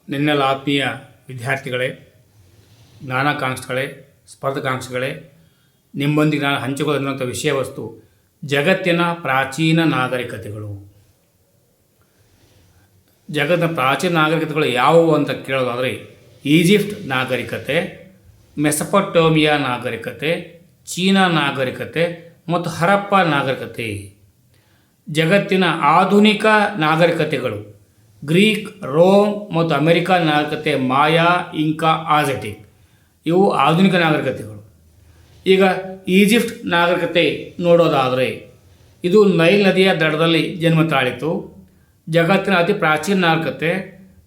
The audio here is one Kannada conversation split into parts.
ನಿನ್ನೆಲ್ಲ ಆತ್ಮೀಯ ವಿದ್ಯಾರ್ಥಿಗಳೇ, ಜ್ಞಾನಾಕಾಂಕ್ಷಿಗಳೇ, ಸ್ಪರ್ಧಾಕಾಂಕ್ಷಿಗಳೇ, ನಿಮ್ಮೊಂದಿಗೆ ನಾನು ಹಂಚಿಕೊಳ್ಳುವಂಥ ವಿಷಯ ವಸ್ತು ಜಗತ್ತಿನ ಪ್ರಾಚೀನ ನಾಗರಿಕತೆಗಳು. ಜಗತ್ತಿನ ಪ್ರಾಚೀನ ನಾಗರಿಕತೆಗಳು ಯಾವುವು ಅಂತ ಕೇಳೋದಾದರೆ ಈಜಿಪ್ಟ್ ನಾಗರಿಕತೆ, ಮೆಸೊಪೊಟೇಮಿಯಾ ನಾಗರಿಕತೆ, ಚೀನಾ ನಾಗರಿಕತೆ ಮತ್ತು ಹರಪ್ಪ ನಾಗರಿಕತೆ. ಜಗತ್ತಿನ ಆಧುನಿಕ ನಾಗರಿಕತೆಗಳು ಗ್ರೀಕ್, ರೋಮ್ ಮತ್ತು ಅಮೆರಿಕ ನಾಗರಿಕತೆ, ಮಾಯಾ, ಇಂಕಾ, ಆಜೆಟಿಕ್ ಇವು ಆಧುನಿಕ ನಾಗರಿಕತೆಗಳು. ಈಗ ಈಜಿಪ್ಟ್ ನಾಗರಿಕತೆ ನೋಡೋದಾದರೆ ಇದು ನೈಲ್ ನದಿಯ ದಡದಲ್ಲಿ ಜನ್ಮ ತಾಳಿತು. ಜಗತ್ತಿನ ಅತಿ ಪ್ರಾಚೀನ ನಾಗರಿಕತೆ.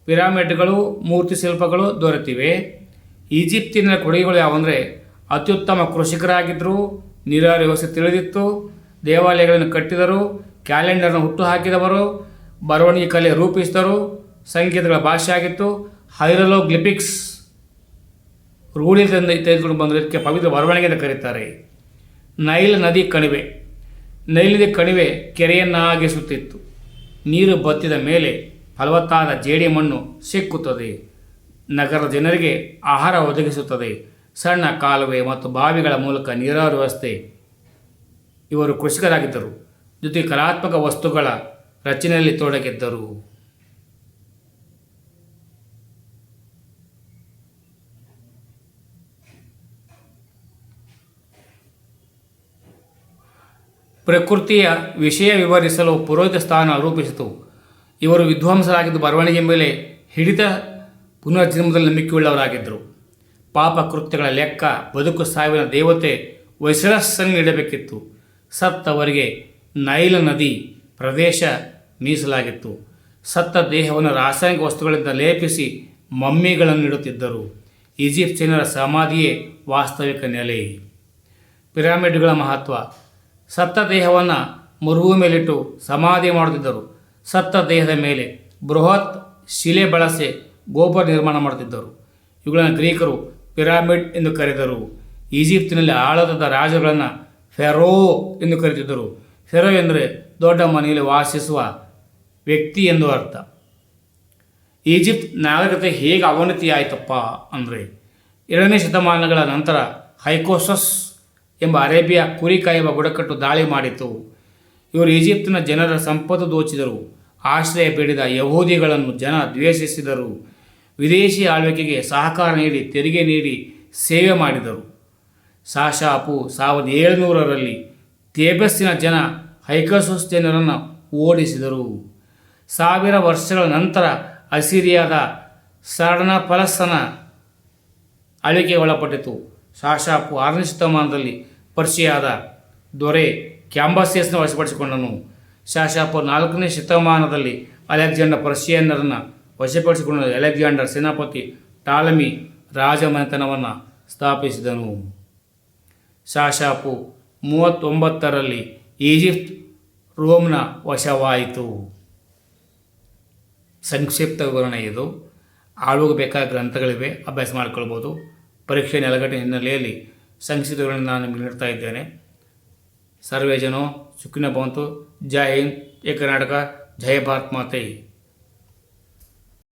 ಪಿರಾಮಿಡ್ಗಳು, ಮೂರ್ತಿ ಶಿಲ್ಪಗಳು ದೊರೆತಿವೆ. ಈಜಿಪ್ತಿನ ಕೊಡುಗೆಗಳು ಯಾವಂದರೆ ಅತ್ಯುತ್ತಮ ಕೃಷಿಕರಾಗಿದ್ದರು, ನೀರಾವರಿ ವ್ಯವಸ್ಥೆ ತಿಳಿದಿತ್ತು, ದೇವಾಲಯಗಳನ್ನು ಕಟ್ಟಿದರು, ಕ್ಯಾಲೆಂಡರ್ನ ಹುಟ್ಟು ಹಾಕಿದವರು, ಬರವಣಿಗೆ ಕಲೆ ರೂಪಿಸಿದರು, ಸಂಗೀತಗಳ ಭಾಷೆ ಆಗಿತ್ತು, ಹೈರೋಗ್ಲಿಫಿಕ್ಸ್ ರೂಢಿಯಿಂದ ತೆಗೆದುಕೊಂಡು ಬಂದದಕ್ಕೆ ಪವಿತ್ರ ಬರವಣಿಗೆ ಅಂತ ಕರೀತಾರೆ. ನೈಲ್ ನದಿ ಕಣಿವೆ. ನೈಲ್ ನದಿ ಕಣಿವೆ ಕೆರೆಯನ್ನಾಗಿಸುತ್ತಿತ್ತು. ನೀರು ಬತ್ತಿದ ಮೇಲೆ ಫಲವತ್ತಾದ ಜೇಡಿ ಮಣ್ಣು ಸಿಕ್ಕುತ್ತದೆ. ನಗರದ ಜನರಿಗೆ ಆಹಾರ ಒದಗಿಸುತ್ತದೆ. ಸಣ್ಣ ಕಾಲುವೆ ಮತ್ತು ಬಾವಿಗಳ ಮೂಲಕ ನೀರಾವರಿ ವ್ಯವಸ್ಥೆ. ಇವರು ಕೃಷಿಕರಾಗಿದ್ದರು, ಜೊತೆಗೆ ಕಲಾತ್ಮಕ ವಸ್ತುಗಳ ರಚನೆಯಲ್ಲಿ ತೊಡಗಿದ್ದರು. ಪ್ರಕೃತಿಯ ವಿಷಯ ವಿವರಿಸಲು ಪುರೋಹಿತ ಸ್ಥಾನ ರೂಪಿಸಿತು. ಇವರು ವಿದ್ವಾಂಸರಾಗಿದ್ದು ಬರವಣಿಗೆ ಮೇಲೆ ಹಿಡಿತ ಪುನರ್ಜನ್ಮದಲ್ಲಿ ನಂಬಿಕೆಯುಳ್ಳವರಾಗಿದ್ದರು. ಪಾಪ ಕೃತ್ಯಗಳ ಲೆಕ್ಕ, ಬದುಕು ಸಾವಿನ ದೇವತೆ ವೈಸರಸ್ಸನ್ನು ನೀಡಬೇಕಿತ್ತು. ಸತ್ತವರಿಗೆ ನೈಲ್ ನದಿ ಪ್ರದೇಶ ಮೀಸಲಾಗಿತ್ತು. ಸತ್ತ ದೇಹವನ್ನು ರಾಸಾಯನಿಕ ವಸ್ತುಗಳಿಂದ ಲೇಪಿಸಿ ಮಮ್ಮಿಗಳನ್ನು ನೀಡುತ್ತಿದ್ದರು. ಈಜಿಪ್ಷಿಯನ್ನರ ಸಮಾಧಿಯೇ ವಾಸ್ತವಿಕ ನೆಲೆ. ಪಿರಾಮಿಡ್ಗಳ ಮಹತ್ವ. ಸತ್ತ ದೇಹವನ್ನು ಮರುಭೂಮಿಯಲ್ಲಿಟ್ಟು ಸಮಾಧಿ ಮಾಡುತ್ತಿದ್ದರು. ಸತ್ತ ದೇಹದ ಮೇಲೆ ಬೃಹತ್ ಶಿಲೆ ಬಳಸಿ ಗೋಪುರ ನಿರ್ಮಾಣ ಮಾಡುತ್ತಿದ್ದರು. ಇವುಗಳನ್ನು ಗ್ರೀಕರು ಪಿರಾಮಿಡ್ ಎಂದು ಕರೆದರು. ಈಜಿಪ್ತಿನಲ್ಲಿ ಆಳದ ರಾಜರುಗಳನ್ನು ಫೆರೋ ಎಂದು ಕರೆದಿದ್ದರು. ಫೆರೋ ಎಂದರೆ ದೊಡ್ಡ ಮನೆಯಲ್ಲಿ ವಾಸಿಸುವ ವ್ಯಕ್ತಿ ಎಂದು ಅರ್ಥ. ಈಜಿಪ್ಟ್ ನಾಗರಿಕತೆ ಹೇಗೆ ಅವನತಿಯಾಯಿತಪ್ಪ ಅಂದರೆ 2ನೇ ಶತಮಾನಗಳ ನಂತರ ಹೈಕೋಸಸ್ ಎಂಬ ಅರೇಬಿಯಾ ಕುರಿ ಕಾಯುವ ಬುಡಕಟ್ಟು ದಾಳಿ ಮಾಡಿತು. ಇವರು ಈಜಿಪ್ತಿನ ಜನರ ಸಂಪತ್ತು ದೋಚಿದರು. ಆಶ್ರಯ ಬೇಡಿದ ಯಹೂದಿಗಳನ್ನು ಜನ ದ್ವೇಷಿಸಿದರು. ವಿದೇಶಿ ಆಳ್ವಿಕೆಗೆ ಸಹಕಾರ ನೀಡಿ ತೆರಿಗೆ ನೀಡಿ ಸೇವೆ ಮಾಡಿದರು. ಸಾಶಾಪು 1700ರಲ್ಲಿ ಥೇಬಸ್ಸಿನ ಜನ ಹೈಕೋಸಸ್ ಜನರನ್ನು ಓಡಿಸಿದರು. 1000 ವರ್ಷಗಳ ನಂತರ ಅಸಿರಿಯಾದ ಸರ್ಡನಪಲಸ್ಸನ ಆಳ್ವಿಕೆಗೆ ಒಳಪಟ್ಟಿತು. ಸಾಶಾಪು 6ನೇ ಶತಮಾನದಲ್ಲಿ ಪರ್ಷಿಯಾದ ದೊರೆ ಕ್ಯಾಂಬಸಿಯಸ್ನ ವಶಪಡಿಸಿಕೊಂಡನು. ಶಾಶಾಪು 4ನೇ ಶತಮಾನದಲ್ಲಿ ಅಲೆಕ್ಸಾಂಡರ್ ಪರ್ಷಿಯನ್ನರನ್ನು ವಶಪಡಿಸಿಕೊಂಡನು. ಅಲೆಕ್ಸಾಂಡರ್ ಸೇನಾಪತಿ ಟಾಲಮಿ ರಾಜಮನೆತನವನ್ನು ಸ್ಥಾಪಿಸಿದನು. ಶಾಶಾಪು 39ರಲ್ಲಿ ಈಜಿಪ್ಟ್ ರೋಮ್ನ ವಶವಾಯಿತು. ಸಂಕ್ಷಿಪ್ತ ವಿವರಣೆ ಇದು. ಆಳುವಾಗ ಬೇಕಾದ ಗ್ರಂಥಗಳಿವೆ, ಅಭ್ಯಾಸ ಮಾಡಿಕೊಳ್ಬೋದು. ಪರೀಕ್ಷೆ ನೆಲಗಟ್ಟಿನ ಹಿನ್ನೆಲೆಯಲ್ಲಿ ಸಂಕ್ಷಿಪ್ತ ವಿವರಣೆ ನಾನು ನಿಮಗೆ ನೀಡ್ತಾ ಇದ್ದೇನೆ. ಸರ್ವೇ ಜನೋ ಸುಖಿನೋ ಭವಂತು. ಜೈ ಹಿಂದ್, ಜೈ ಕರ್ನಾಟಕ, ಜೈ ಭಾರತ್ ಮಾತೆ.